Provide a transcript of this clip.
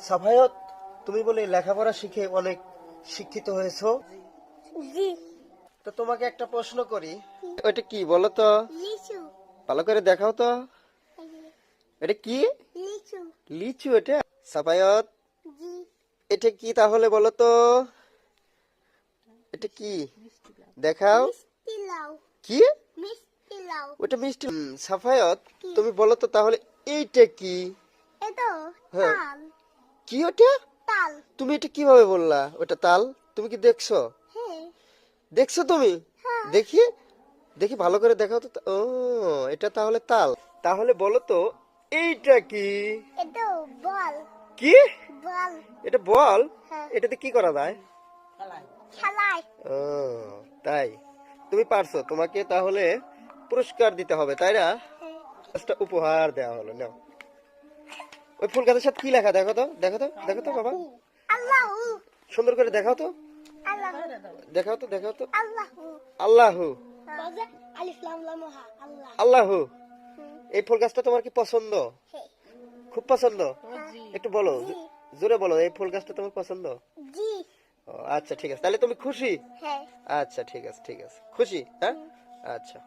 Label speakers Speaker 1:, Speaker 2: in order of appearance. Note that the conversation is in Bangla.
Speaker 1: সাফায়াত, তুমি বলে লেখাপড়া শিখে অনেক শিক্ষিত হয়েছো।
Speaker 2: জি।
Speaker 1: তো তোমাকে একটা প্রশ্ন করি, ওইটা কি বলো তো?
Speaker 2: লিচু।
Speaker 1: ভালো করে দেখাও তো। এটা কি?
Speaker 2: লিচু।
Speaker 1: লিচু এটা? সাফায়াত,
Speaker 2: জি।
Speaker 1: এটা কি তাহলে বলো তো? এটা কি দেখাও।
Speaker 2: মিষ্টি লাউ।
Speaker 1: কি?
Speaker 2: মিষ্টি লাউ।
Speaker 1: ওটা মিষ্টি। সাফায়াত,
Speaker 2: কি?
Speaker 1: তুমি বলো তো তাহলে এইটা কি?
Speaker 2: এটা
Speaker 1: হ্যাঁ।
Speaker 2: তাল।
Speaker 1: কি ওটা?
Speaker 2: তাল।
Speaker 1: তুমি এটা কিভাবে বললা ওটা তাল? তুমি কি দেখছো?
Speaker 2: হ্যাঁ।
Speaker 1: দেখছো তুমি?
Speaker 2: হ্যাঁ।
Speaker 1: দেখি, দেখি ভালো করে দেখাও তো। ও, এটা তাহলে তাল। তাহলে বলো তো এইটা কি?
Speaker 2: এটা বল।
Speaker 1: কি?
Speaker 2: বল।
Speaker 1: এটা বল?
Speaker 2: হ্যাঁ।
Speaker 1: এটাতে কি করা যায়?
Speaker 2: খেলায়।
Speaker 1: ও, তাই? তুমি পারছো, তোমাকে তাহলে পুরস্কার দিতে হবে, তাই না?
Speaker 2: হ্যাঁ।
Speaker 1: একটা উপহার দেওয়া হলো, নাও। ওই ফুল গাছের সাথে কি লেখা দেখো তো, দেখো তো, দেখো তো বাবা,
Speaker 2: আল্লাহু।
Speaker 1: সুন্দর করে দেখাও তো,
Speaker 2: আল্লাহু।
Speaker 1: দেখাও তো, দেখাও তো।
Speaker 2: আল্লাহু।
Speaker 1: আল্লাহু।
Speaker 2: বাজে আলিফ লাম লাম হা আল্লাহ।
Speaker 1: আল্লাহু।
Speaker 2: হুম।
Speaker 1: এই ফুল গাছটা তোমার কি পছন্দ?
Speaker 2: হ্যাঁ।
Speaker 1: খুব পছন্দ? একটু বলো,
Speaker 2: জি।
Speaker 1: জোরে বলো, এই ফুল গাছটা তোমার পছন্দ?
Speaker 2: জি।
Speaker 1: ও, আচ্ছা ঠিক আছে, তাহলে তুমি খুশি?
Speaker 2: হ্যাঁ।
Speaker 1: আচ্ছা ঠিক আছে, ঠিক আছে, খুশি, হ্যাঁ। আচ্ছা।